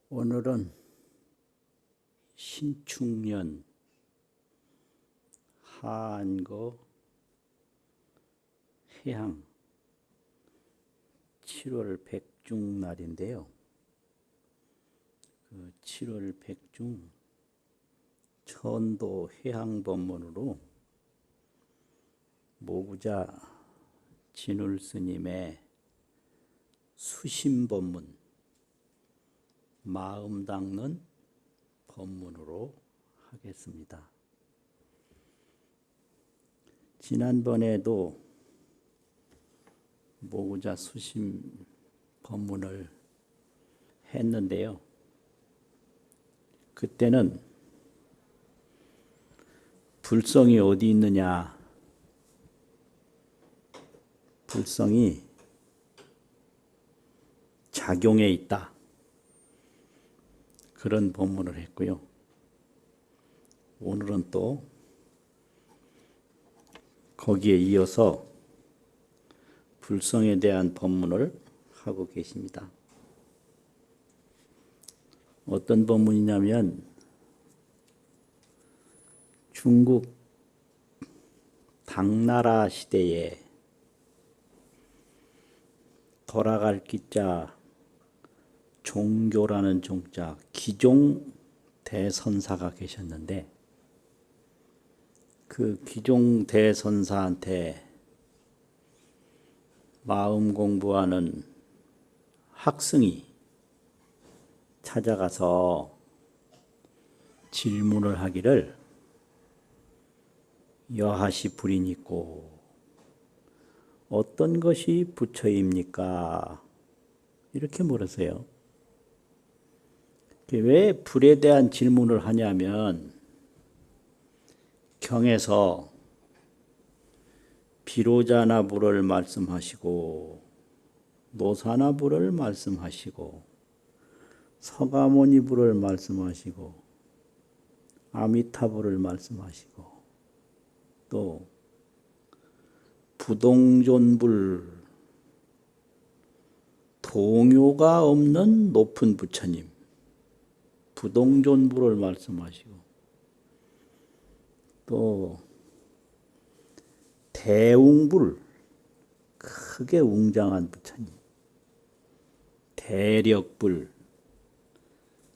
오늘은 신축년 한거 해양 7월 백중 날인데요. 그 7월 백중 천도 해양 법문으로 모구자 진울 스님의 수심 법문, 마음 닦는 법문으로 하겠습니다. 지난번에도 모구자 수심 법문을 했는데요. 그때는 불성이 어디 있느냐, 불성이 작용에 있다, 그런 법문을 했고요. 오늘은 또 거기에 이어서 불성에 대한 법문을 하고 계십니다. 어떤 법문이냐면 중국 당나라 시대에 돌아갈 기자 종교라는 종자 기종 대선사가 계셨는데, 그 기종 대선사한테 마음 공부하는 학생이 찾아가서 질문을 하기를, 여하시 불인 있고 어떤 것이 부처입니까? 이렇게 물으세요. 왜 불에 대한 질문을 하냐면, 경에서 비로자나불을 말씀하시고 노사나불을 말씀하시고 서가모니불을 말씀하시고 아미타불을 말씀하시고 또 부동존불, 동요가 없는 높은 부처님, 부동존불을 말씀하시고 또 대웅불, 크게 웅장한 부처님, 대력불,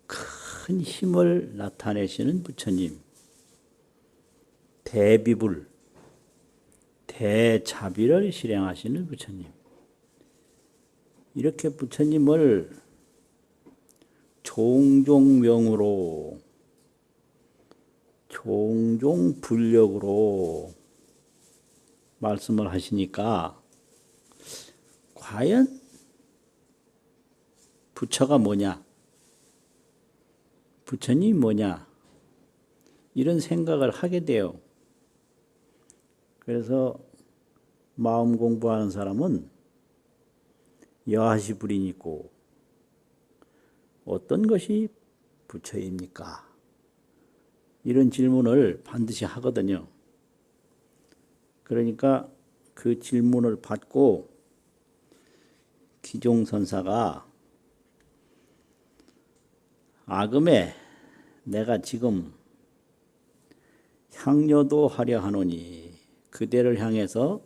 큰 힘을 나타내시는 부처님, 대비불, 대자비를 실행하시는 부처님, 이렇게 부처님을 종종명으로 종종불력으로 말씀을 하시니까, 과연 부처가 뭐냐, 부처님이 뭐냐, 이런 생각을 하게 돼요. 그래서 마음 공부하는 사람은 여하시 불인 있고 어떤 것이 부처입니까? 이런 질문을 반드시 하거든요. 그러니까 그 질문을 받고 기종선사가 아금에 내가 지금 향려도 하려 하노니, 그대를 향해서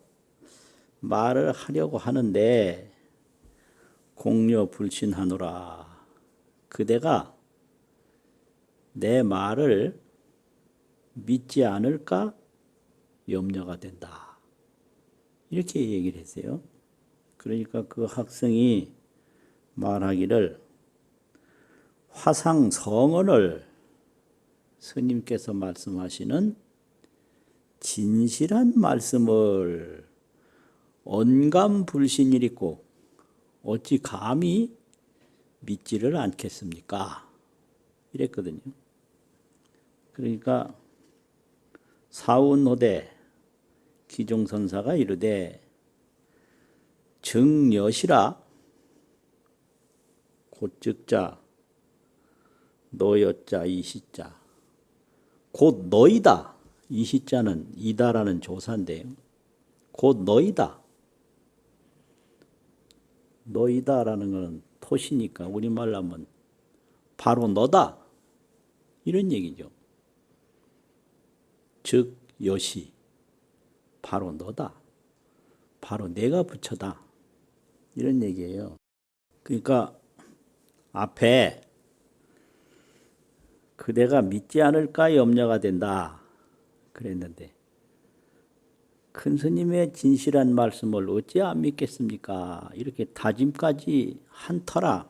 말을 하려고 하는데 공려 불신하노라, 그대가 내 말을 믿지 않을까 염려가 된다, 이렇게 얘기를 했어요. 그러니까 그 학생이 말하기를, 화상성언을 스님께서 말씀하시는 진실한 말씀을 언감불신이리고 어찌 감히 믿지를 않겠습니까? 이랬거든요. 그러니까 사운호대 기종선사가 이르되, 정여시라, 곧즉자 너여자 이시자, 곧 너이다. 이시자는 이다라는 조사인데요. 곧 너이다. 너이다라는 것은 토시니까 우리말로 하면 바로 너다. 이런 얘기죠. 즉 여시 바로 너다. 바로 내가 부처다. 이런 얘기예요. 그러니까 앞에 그대가 믿지 않을까 염려가 된다 그랬는데 큰 스님의 진실한 말씀을 어찌 안 믿겠습니까? 이렇게 다짐까지 한 터라.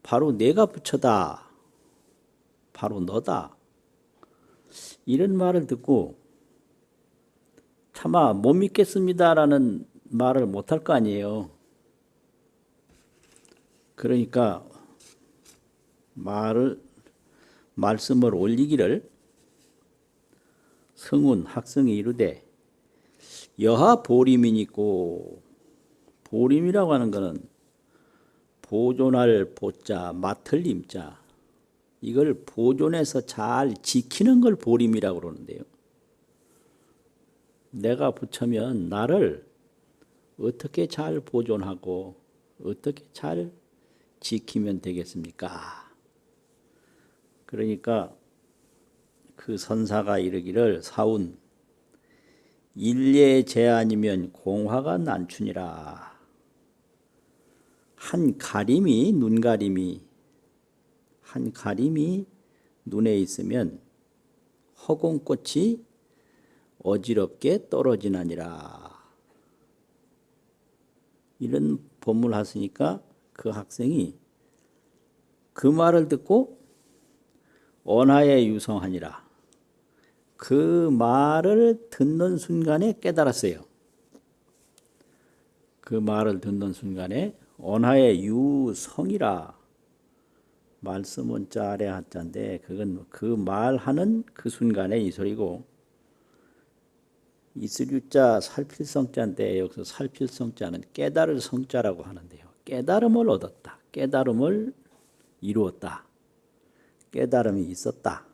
바로 내가 부처다. 바로 너다. 이런 말을 듣고 차마 못 믿겠습니다라는 말을 못할 거 아니에요. 그러니까 말씀을 올리기를 성운 학성이 이르되 여하 보림이 있고 보림이라고 하는 것은 보존할 보자 맡을 임자 이걸 보존해서 잘 지키는 걸 보림이라고 그러는데요. 내가 부처면 나를 어떻게 잘 보존하고 어떻게 잘 지키면 되겠습니까? 그러니까 그 선사가 이르기를 사운 일례 제아니면 공화가 난춘이라. 한 가림이 눈에 있으면 허공꽃이 어지럽게 떨어지나니라. 이런 법문을 하시니까 그 학생이 그 말을 듣고 언하에 유성하니라. 그 말을 듣는 순간에 깨달았어요. 그 말을 듣는 순간에 언하에 유성이라. 말씀은 짜래 하자인데 그건 그 말하는 그 순간에 이 소리고 이슬유자 살필성자인데 여기서 살필성자는 깨달을 성자라고 하는데요. 깨달음을 얻었다. 깨달음을 이루었다. 깨달음이 있었다.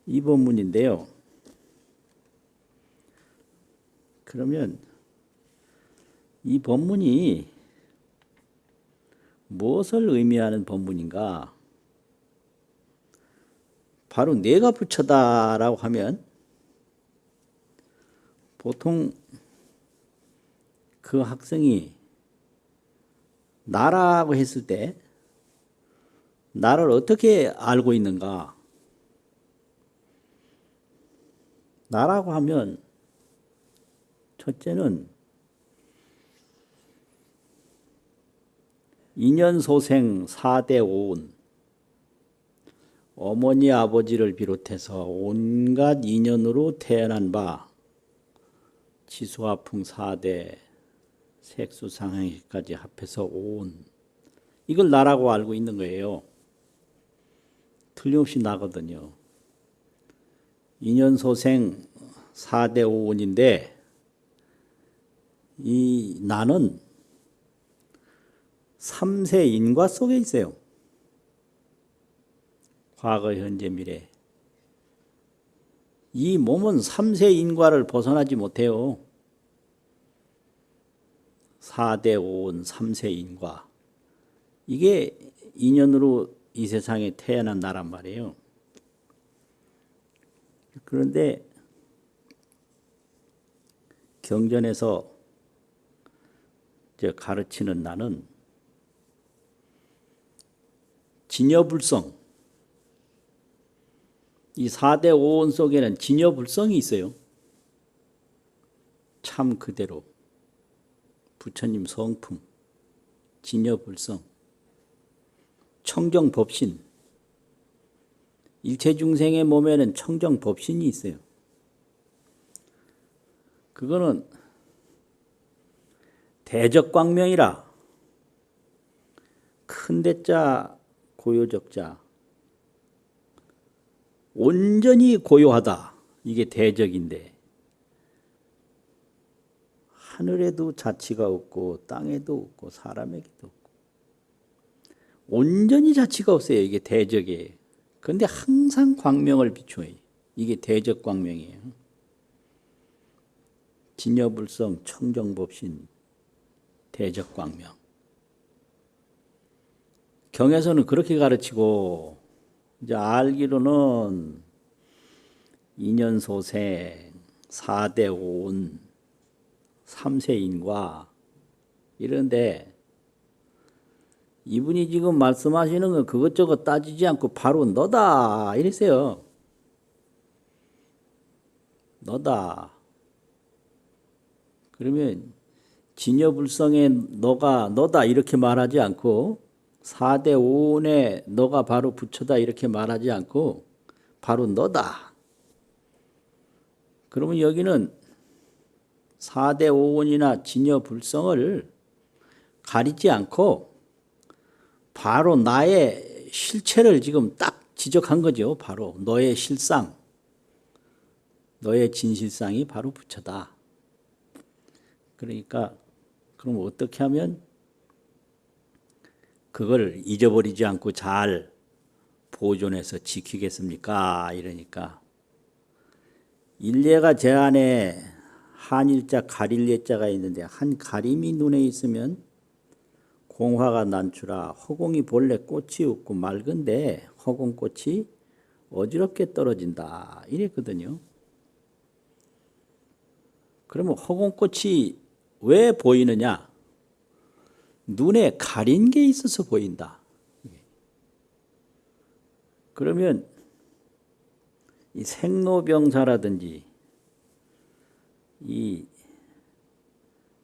이 본문인데요. 그러면 이 본문이 무엇을 의미하는 본문인가? 바로 내가 부처다라고 하면 보통 그 학생이 나라고 했을 때 나를 어떻게 알고 있는가? 나라고 하면 첫째는 인연소생 4대 5운 어머니 아버지를 비롯해서 온갖 인연으로 태어난 바 지수화풍 4대 색수상행까지 합해서 5운 이걸 나라고 알고 있는 거예요. 틀림없이 나거든요. 인연소생 4대 5운인데 이 나는 3세 인과 속에 있어요. 과거, 현재, 미래. 이 몸은 3세 인과를 벗어나지 못해요. 4대 5운 3세 인과. 이게 인연으로 이 세상에 태어난 나란 말이에요. 그런데 경전에서 가르치는 나는 진여불성, 이 4대 5원 속에는 진여불성이 있어요. 참 그대로 부처님 성품, 진여불성, 청정법신, 일체중생의 몸에는 청정법신이 있어요. 그거는 대적광명이라 큰 대자 고요적자 온전히 고요하다. 이게 대적인데 하늘에도 자치가 없고 땅에도 없고 사람에게도 없고 온전히 자치가 없어요. 이게 대적이에요. 그런데 항상 광명을 비춰요. 이게 대적광명이에요. 진여불성 청정법신 대적광명. 경에서는 그렇게 가르치고 이제 알기로는 인연소생, 4대 온, 3세인과 이런데 이분이 지금 말씀하시는 건 그것저것 따지지 않고 바로 너다 이랬어요. 너다. 그러면 진여불성에 너다 이렇게 말하지 않고 4대 5원에 너가 바로 부처다 이렇게 말하지 않고 바로 너다. 그러면 여기는 4대 5원이나 진여불성을 가리지 않고 바로 나의 실체를 지금 딱 지적한 거죠. 바로 너의 실상, 너의 진실상이 바로 부처다. 그러니까 그럼 어떻게 하면 그걸 잊어버리지 않고 잘 보존해서 지키겠습니까? 이러니까 일례가 제 안에 한일자 가릴례자가 있는데 한 가림이 눈에 있으면 공화가 난추라. 허공이 본래 꽃이 없고 맑은데 허공꽃이 어지럽게 떨어진다 이랬거든요. 그러면 허공꽃이 왜 보이느냐? 눈에 가린 게 있어서 보인다. 그러면 이 생로병사라든지 이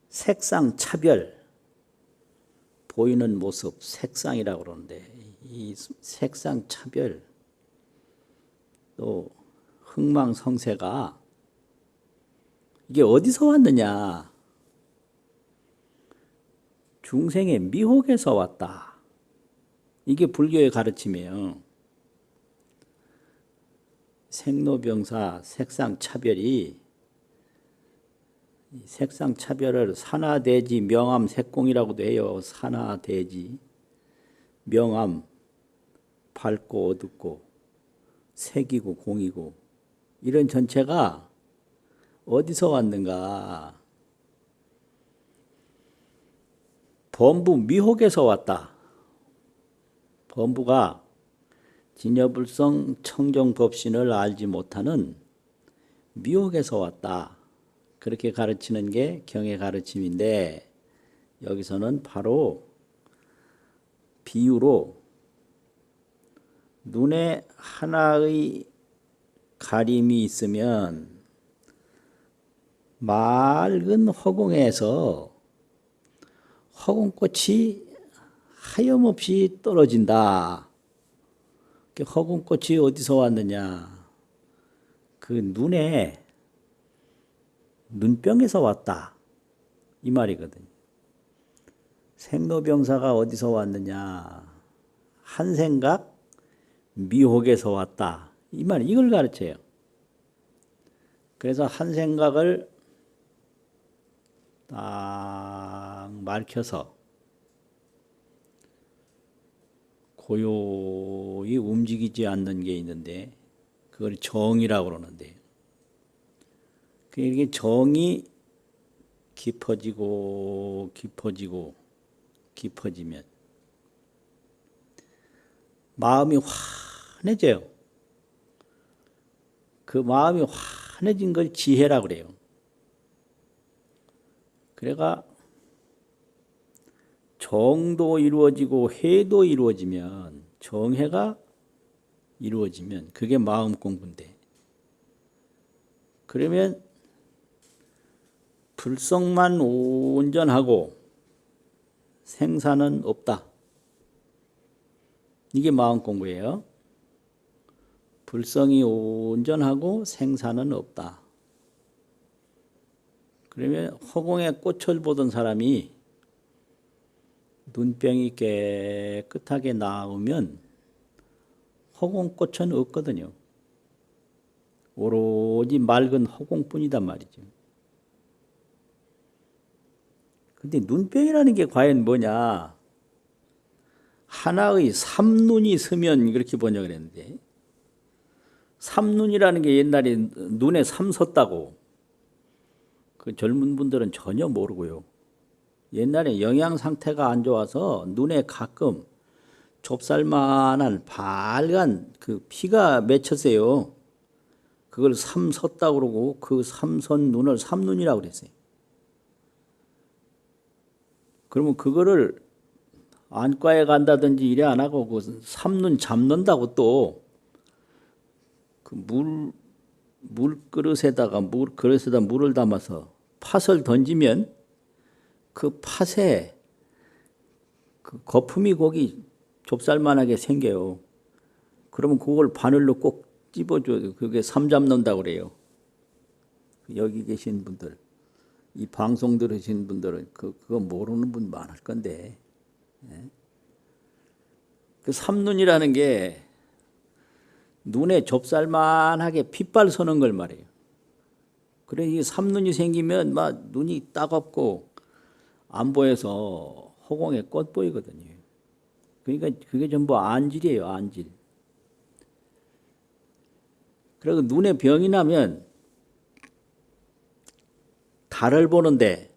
색상 차별 보이는 모습 색상이라고 그러는데 이 색상 차별 또 흥망성쇠가 이게 어디서 왔느냐? 중생의 미혹에서 왔다. 이게 불교의 가르침이에요. 생로병사 색상 차별이 색상 차별을 산화대지 명암 색공이라고도 해요. 산화대지 명암 밝고 어둡고 색이고 공이고 이런 전체가 어디서 왔는가? 범부 미혹에서 왔다. 범부가 진여불성 청정법신을 알지 못하는 미혹에서 왔다. 그렇게 가르치는 게 경의 가르침인데 여기서는 바로 비유로 눈에 하나의 가림이 있으면 맑은 허공에서 허공꽃이 하염없이 떨어진다. 허공꽃이 어디서 왔느냐? 그 눈에 눈병에서 왔다. 이 말이거든요. 생로병사가 어디서 왔느냐? 한생각 미혹에서 왔다. 이 말, 이걸 가르쳐요. 그래서 한생각을 딱 말켜서 고요히 움직이지 않는 게 있는데 그걸 정이라고 그러는데 이게 정이 깊어지고 깊어지고 깊어지면 마음이 환해져요. 그 마음이 환해진 걸 지혜라고 그래요. 그래가 정도 이루어지고 해도 이루어지면 정해가 이루어지면 그게 마음 공부인데 그러면 불성만 온전하고 생사는 없다. 이게 마음 공부예요. 불성이 온전하고 생사는 없다. 그러면 허공에 꽃을 보던 사람이 눈병이 깨끗하게 나오면 허공꽃은 없거든요. 오로지 맑은 허공뿐이단 말이죠. 근데 눈병이라는 게 과연 뭐냐? 하나의 삼눈이 서면 그렇게 번역을 했는데 삼눈이라는 게 옛날에 눈에 삼 섰다고 그 젊은 분들은 전혀 모르고요. 옛날에 영양 상태가 안 좋아서 눈에 가끔 좁쌀만한 빨간 그 피가 맺혔어요. 그걸 삼섰다고 그러고 그 삼선 눈을 삼눈이라고 그랬어요. 그러면 그거를 안과에 간다든지 이래 안 하고 그 삼눈 잡는다고 또 그 물그릇에다가 그릇에다 물을 담아서 팥을 던지면 그 팥에 그 거품이 거기 좁쌀만하게 생겨요. 그러면 그걸 바늘로 꼭 찝어줘요. 그게 삼 잡는다고 그래요. 여기 계신 분들, 이 방송 들으신 분들은 그거 모르는 분 많을 건데, 그 삼눈이라는 게 눈에 좁쌀만하게 핏발 서는 걸 말해요. 그래 이 삼눈이 생기면 막 눈이 따갑고 안 보여서 허공에 꽃 보이거든요. 그러니까 그게 전부 안질이에요, 안질. 그리고 눈에 병이 나면 달을 보는데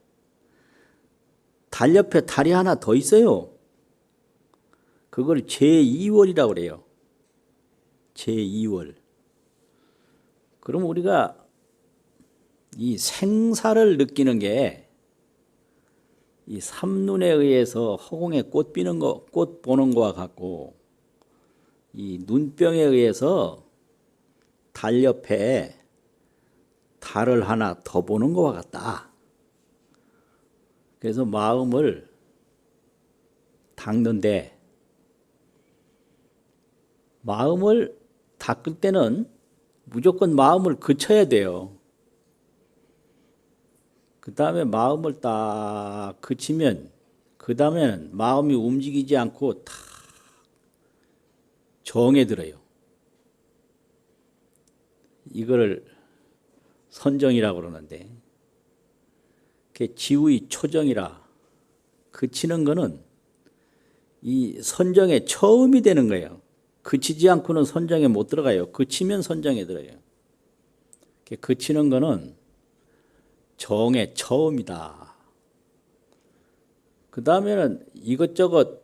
달 옆에 달이 하나 더 있어요. 그걸 제2월이라고 그래요. 제2월. 그럼 우리가 이 생사를 느끼는 게 이 삼눈에 의해서 허공에 꽃 피는 거, 꽃 보는 거와 같고 이 눈병에 의해서 달 옆에 달을 하나 더 보는 거와 같다. 그래서 마음을 닦는데 마음을 닦을 때는 무조건 마음을 그쳐야 돼요. 그 다음에 마음을 딱 그치면 그 다음에는 마음이 움직이지 않고 탁 정에 들어요. 이거를 선정이라고 그러는데 그게 지의 초정이라 그치는 거는 이 선정의 처음이 되는 거예요. 그치지 않고는 선정에 못 들어가요. 그치면 선정에 들어요. 그치는 거는 정의 처음이다. 그 다음에는 이것저것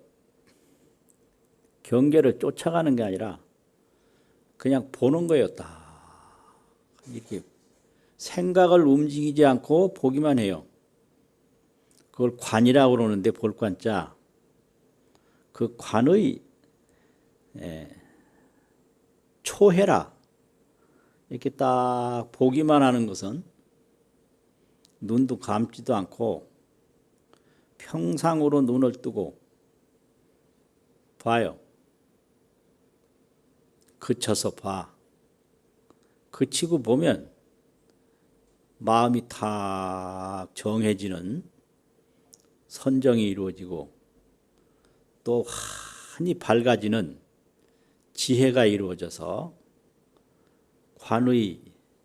경계를 쫓아가는 게 아니라 그냥 보는 거예요. 딱 이렇게 생각을 움직이지 않고 보기만 해요. 그걸 관이라고 그러는데 볼관자. 그 관의 초해라. 이렇게 딱 보기만 하는 것은 눈도 감지도 않고 평상으로 눈을 뜨고 봐요. 그쳐서 봐. 그치고 보면 마음이 탁 정해지는 선정이 이루어지고 또 환히 밝아지는 지혜가 이루어져서 관의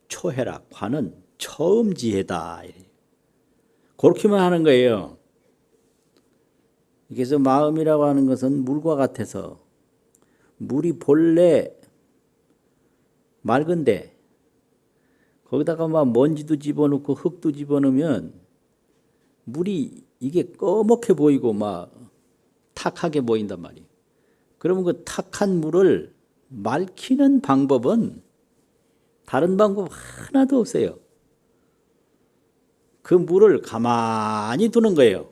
초해라. 관은 처음 지혜다. 그렇게만 하는 거예요. 그래서 마음이라고 하는 것은 물과 같아서 물이 본래 맑은데 거기다가 막 먼지도 집어넣고 흙도 집어넣으면 물이 이게 꺼멓게 보이고 막 탁하게 보인단 말이에요. 그러면 그 탁한 물을 맑히는 방법은 다른 방법 하나도 없어요. 그 물을 가만히 두는 거예요.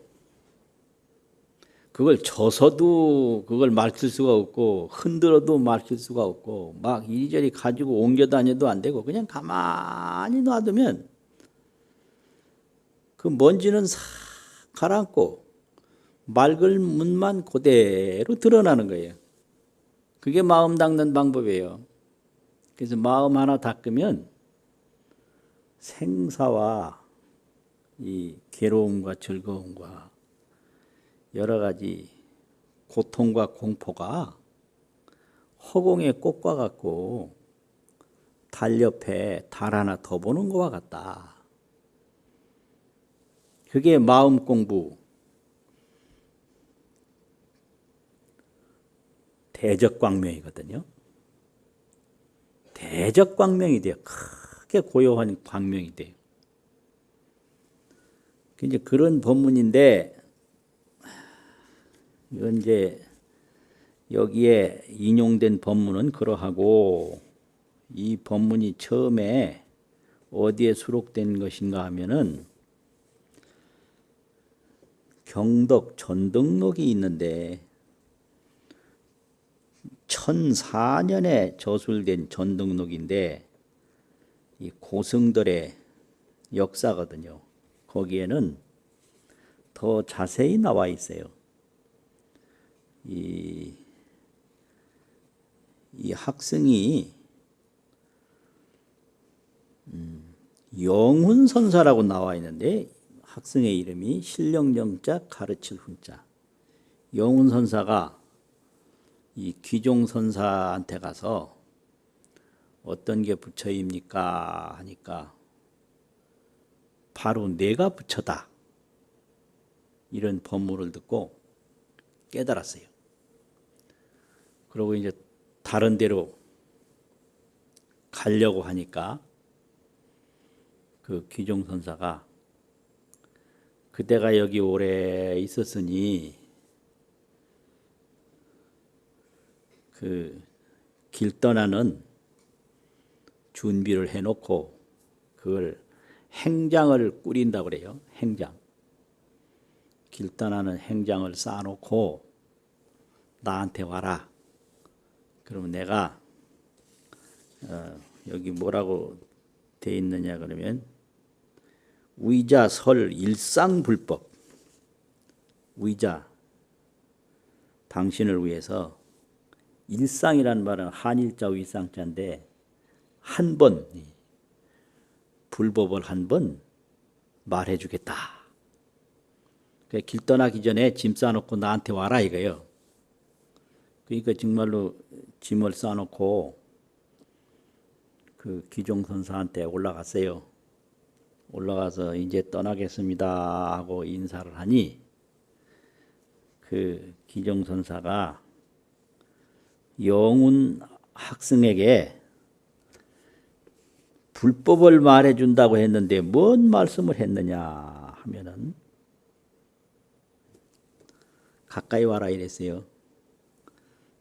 그걸 져서도 그걸 맑힐 수가 없고 흔들어도 맑힐 수가 없고 막 이리저리 가지고 옮겨 다녀도 안 되고 그냥 가만히 놔두면 그 먼지는 싹 가라앉고 맑은 물만 그대로 드러나는 거예요. 그게 마음 닦는 방법이에요. 그래서 마음 하나 닦으면 생사와 이 괴로움과 즐거움과 여러 가지 고통과 공포가 허공의 꽃과 같고 달 옆에 달 하나 더 보는 것과 같다. 그게 마음 공부, 대적광명이거든요. 대적광명이 돼요. 크게 고요한 광명이 돼요. 이제 그런 법문인데 이건 이제 여기에 인용된 법문은 그러하고 이 법문이 처음에 어디에 수록된 것인가 하면은 경덕 전등록이 있는데 1004년에 저술된 전등록인데 이 고승들의 역사거든요. 거기에는 더 자세히 나와 있어요. 이 학승이 영훈선사라고 나와 있는데 학승의 이름이 실령영자 가르칠 훈자. 영훈선사가 이 귀종선사한테 가서 어떤 게 부처입니까 하니까 바로 내가 부처다 이런 법문을 듣고 깨달았어요. 그리고 이제 다른 데로 가려고 하니까 그 귀종선사가 그대가 여기 오래 있었으니 그 길 떠나는 준비를 해놓고 그걸 행장을 꾸린다고 그래요. 행장. 길 떠나는 행장을 쌓아놓고 나한테 와라. 그러면 내가 여기 뭐라고 돼 있느냐 그러면 위자 설 일상불법. 위자 당신을 위해서 일상이란 말은 한일자 위상자인데 한 번 불법을 한 번 말해주겠다. 길 떠나기 전에 짐 싸놓고 나한테 와라 이거예요. 그러니까 정말로 짐을 싸놓고 그 귀종선사한테 올라갔어요. 올라가서 이제 떠나겠습니다 하고 인사를 하니 그 귀종선사가 영훈 학생에게 불법을 말해준다고 했는데 뭔 말씀을 했느냐 하면은 가까이 와라 이랬어요.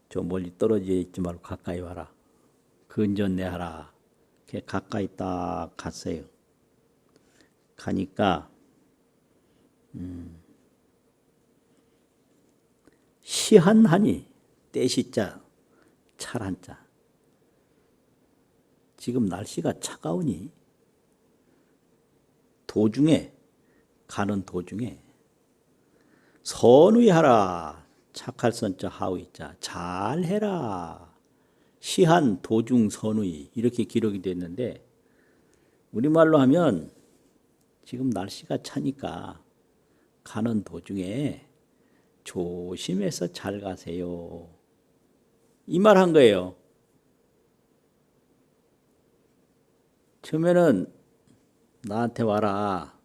저 멀리 떨어져 있지 말고 가까이 와라. 근전내하라. 가까이 딱 갔어요. 가니까 시한하니 떼시자 찰한자. 지금 날씨가 차가우니 가는 도중에 선의하라. 착할 선자 하의자 잘해라. 시한 도중 선의 이렇게 기록이 됐는데 우리말로 하면 지금 날씨가 차니까 가는 도중에 조심해서 잘 가세요. 이 말 한 거예요. 처음에는 나한테 와라.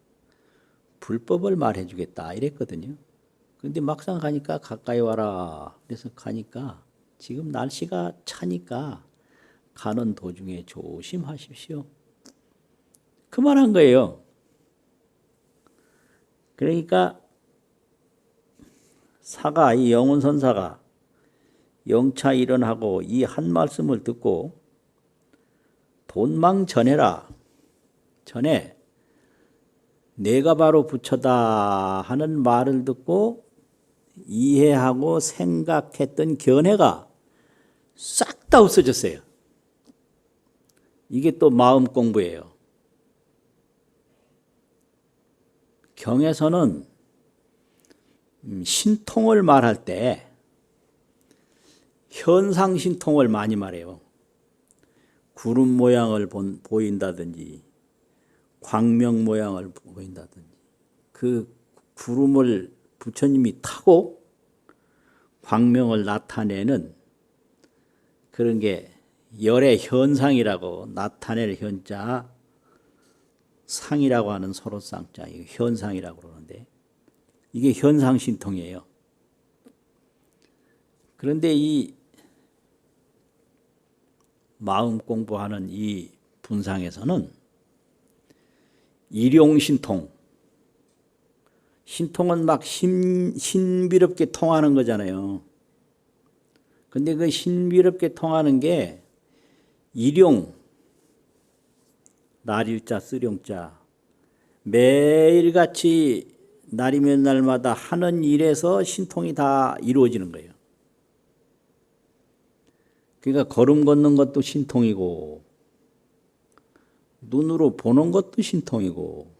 불법을 말해주겠다 이랬거든요. 그런데 막상 가니까 가까이 와라. 그래서 가니까 지금 날씨가 차니까 가는 도중에 조심하십시오. 그 말 한 거예요. 그러니까 이 영훈선사가 영차 일어나고 이 한 말씀을 듣고 돈망 전해라. 전에 내가 바로 부처다 하는 말을 듣고 이해하고 생각했던 견해가 싹 다 없어졌어요. 이게 또 마음 공부예요. 경에서는 신통을 말할 때 현상신통을 많이 말해요. 구름 모양을 보인다든지 광명 모양을 보인다든지 그 구름을 부처님이 타고 광명을 나타내는 그런 게 열의 현상이라고 나타낼 현자 상이라고 하는 서로쌍자 현상이라고 그러는데 이게 현상신통이에요. 그런데 이 마음 공부하는 이 분상에서는 일용신통, 신통은 막 신비롭게 통하는 거잖아요. 근데 그 신비롭게 통하는 게 일용, 날일자, 쓰룡자 매일같이 날이면 날마다 하는 일에서 신통이 다 이루어지는 거예요. 그러니까 걸음 걷는 것도 신통이고 눈으로 보는 것도 신통이고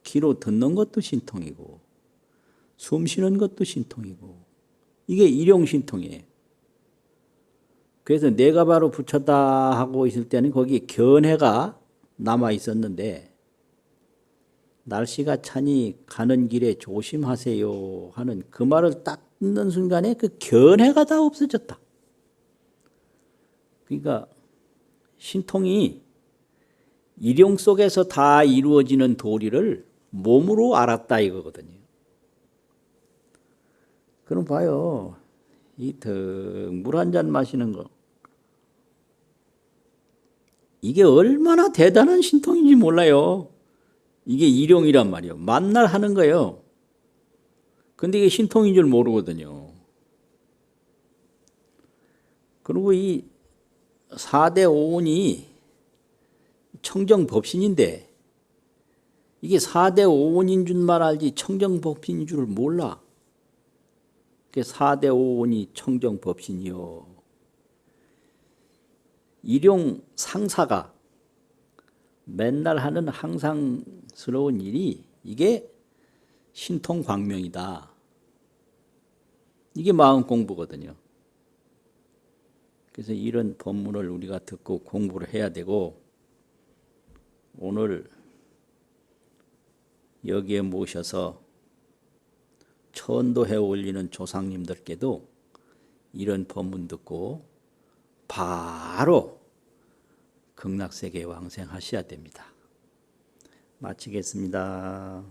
귀로 듣는 것도 신통이고 숨 쉬는 것도 신통이고 이게 일용신통이에요. 그래서 내가 바로 부처다 하고 있을 때는 거기 견해가 남아 있었는데 날씨가 차니 가는 길에 조심하세요 하는 그 말을 딱 듣는 순간에 그 견해가 다 없어졌다. 그러니까 신통이 일용 속에서 다 이루어지는 도리를 몸으로 알았다 이거거든요. 그럼 봐요. 이 물 한 잔 마시는 거. 이게 얼마나 대단한 신통인지 몰라요. 이게 일용이란 말이에요. 만날 하는 거예요. 근데 이게 신통인 줄 모르거든요. 그리고 이 4대 오온이 청정법신인데 이게 4대 오온인 줄만 알지 청정법신인 줄을 몰라. 그게 4대 오온이 청정법신이요. 일용 상사가 맨날 하는 항상스러운 일이 이게 신통광명이다. 이게 마음 공부거든요. 그래서 이런 법문을 우리가 듣고 공부를 해야 되고 오늘 여기에 모셔서 천도해 올리는 조상님들께도 이런 법문 듣고 바로 극락세계에 왕생하셔야 됩니다. 마치겠습니다.